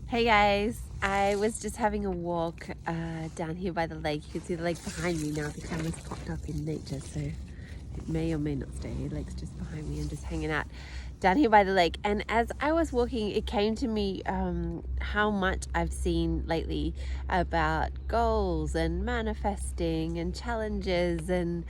Hey guys, I was just having a walk down here by the lake. You can see the lake behind me now. The camera's popped up in nature, so it may or may not stay. The lake's just behind me and just hanging out down here by the lake. And as I was walking, it came to me how much I've seen lately about goals and manifesting and challenges and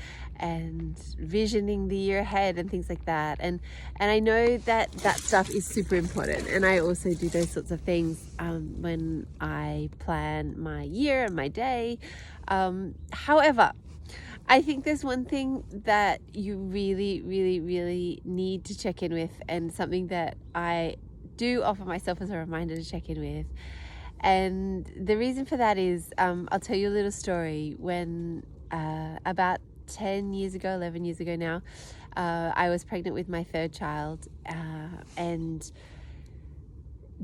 visioning the year ahead and things like that. And I know that that stuff is super important. And I also do those sorts of things when I plan my year and my day. However, I think there's one thing that you really, really, really need to check in with, and something that I do offer myself as a reminder to check in with. And the reason for that is, I'll tell you a little story. When about 10 years ago, 11 years ago now, I was pregnant with my third child. And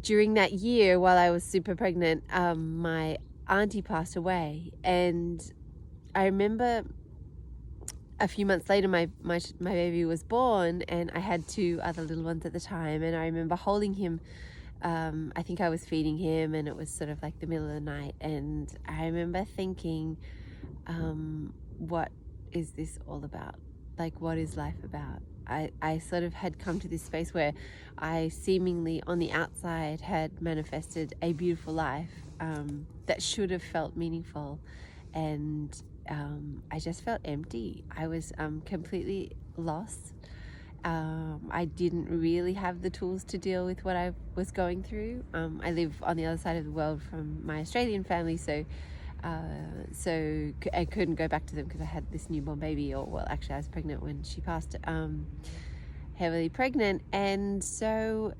during that year, while I was super pregnant, my auntie passed away. And I remember a few months later, my baby was born, and I had two other little ones at the time. And I remember holding him. I think I was feeding him, and it was sort of like the middle of the night. And I remember thinking, what is this all about? Like, what is life about? I sort of had come to this space where I seemingly on the outside had manifested a beautiful life that should have felt meaningful. And I just felt empty. I was completely lost. I didn't really have the tools to deal with what I was going through. I live on the other side of the world from my Australian family, so I couldn't go back to them because I had this newborn baby, or well, actually I was pregnant when she passed, heavily pregnant. And so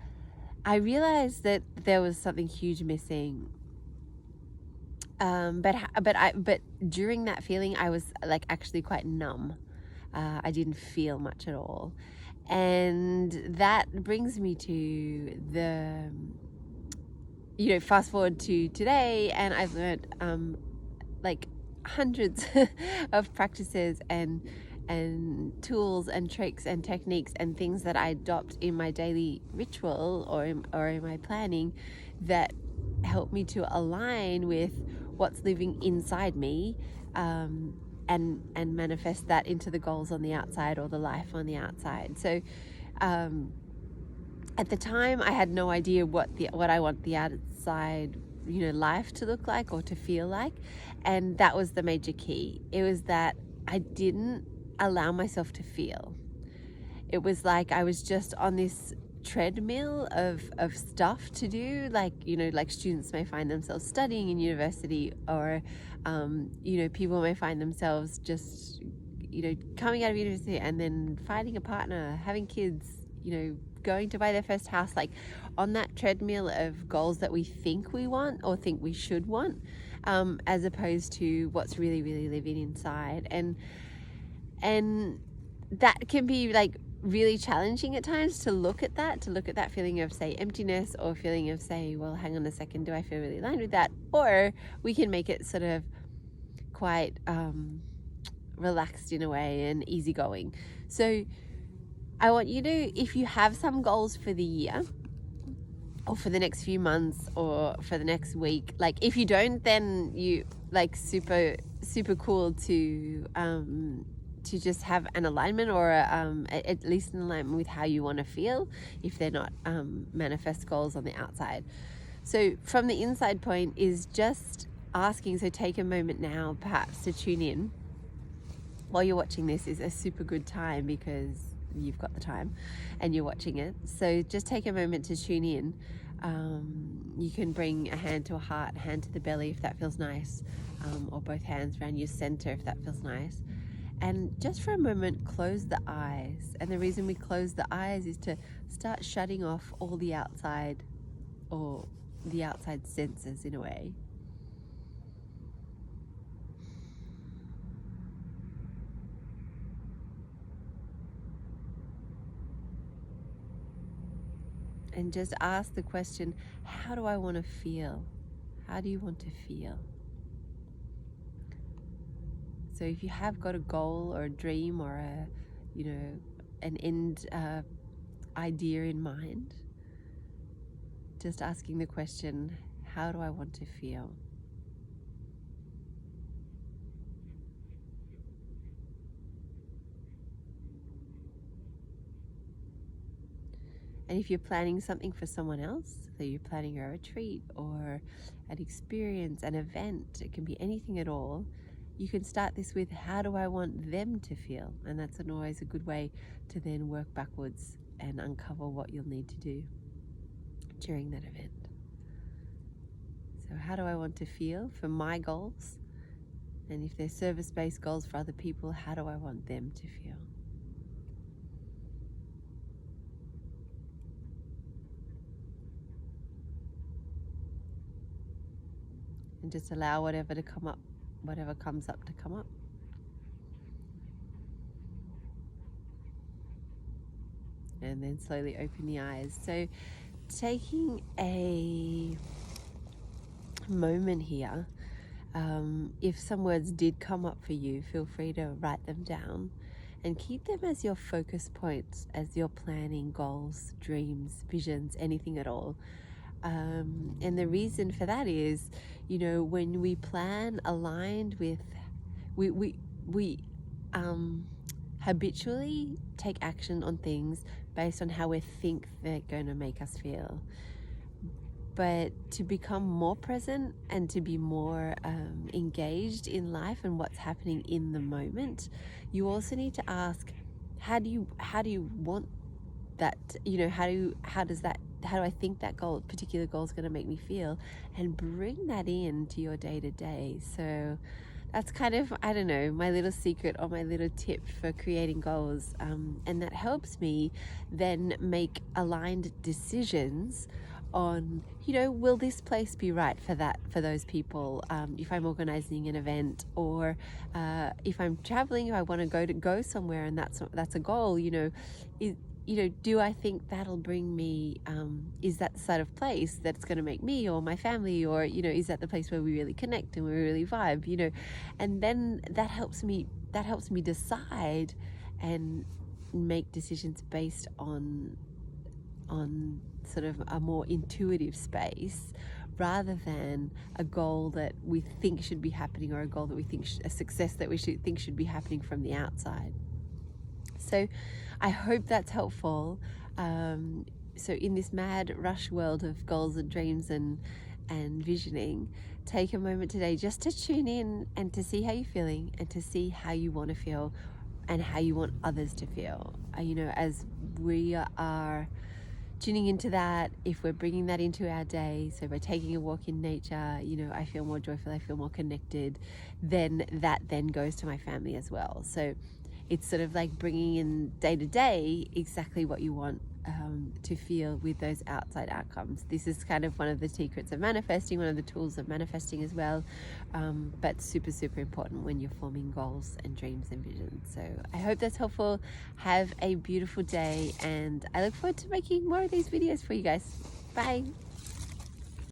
I realized that there was something huge missing. But during that feeling, I was like actually quite numb. I didn't feel much at all. And that brings me to the, fast forward to today, and I've learned like hundreds of practices and tools and tricks and techniques and things that I adopt in my daily ritual or in my planning that help me to align with what's living inside me, and manifest that into the goals on the outside or the life on the outside. So at the time, I had no idea what I want the outside life to look like or to feel like. And that was the major key. It was that I didn't allow myself to feel. It was like I was just on this treadmill of stuff to do, like students may find themselves studying in university, or people may find themselves just coming out of university and then finding a partner, having kids, going to buy their first house, like on that treadmill of goals that we think we want or think we should want, as opposed to what's really, really living inside. And that can be like really challenging at times to look at that feeling of, say, emptiness, or feeling of, say, well, hang on a second, do I feel really aligned with that? Or we can make it sort of quite relaxed in a way and easygoing. So I want you to, if you have some goals for the year or for the next few months or for the next week, like if you don't, then you like super cool to just have an alignment, or at least an alignment with how you want to feel, if they're not manifest goals on the outside. So from the inside point is just asking, so take a moment now perhaps to tune in. While you're watching this is a super good time because you've got the time and you're watching it. So just take a moment to tune in. You can bring a hand to a heart, a hand to the belly if that feels nice, or both hands around your center if that feels nice. And just for a moment, close the eyes. And the reason we close the eyes is to start shutting off all the outside, or the outside senses in a way. And just ask the question, how do I want to feel? How do you want to feel? So if you have got a goal or a dream or an end idea in mind, just asking the question, how do I want to feel? And if you're planning something for someone else, so you're planning a retreat or an experience, an event, it can be anything at all, you can start this with, how do I want them to feel? And that's always a good way to then work backwards and uncover what you'll need to do during that event. So how do I want to feel for my goals? And if they're service-based goals for other people, how do I want them to feel? And just allow whatever to come up, whatever comes up to come up. And then slowly open the eyes. So taking a moment here, if some words did come up for you, feel free to write them down and keep them as your focus points as you're planning goals, dreams, visions, anything at all. And the reason for that is, when we plan aligned with, we habitually take action on things based on how we think they're going to make us feel. But to become more present and to be more engaged in life and what's happening in the moment, you also need to ask, how do you want that? How do I think that particular goal is going to make me feel, and bring that into your day to day. So that's kind of, I don't know, my little secret or my little tip for creating goals. And that helps me then make aligned decisions on, will this place be right for those people? If I'm organizing an event, or if I'm traveling, if I want to go somewhere, and that's a goal, do I think that'll bring me, is that the sort of place that's going to make me or my family, or, is that the place where we really connect and we really vibe, and then that helps me decide and make decisions based on sort of a more intuitive space, rather than a goal that we think should be happening, or a goal that we think, a success that we think should be happening from the outside. So I hope that's helpful. So in this mad rush world of goals and dreams and visioning, take a moment today just to tune in and to see how you're feeling, and to see how you want to feel and how you want others to feel. As we are tuning into that, if we're bringing that into our day, so by taking a walk in nature, I feel more joyful, I feel more connected, then that then goes to my family as well. So it's sort of like bringing in day to day exactly what you want to feel with those outside outcomes. This is kind of one of the secrets of manifesting, one of the tools of manifesting as well, but super, super important when you're forming goals and dreams and visions. So I hope that's helpful. Have a beautiful day, and I look forward to making more of these videos for you guys. Bye.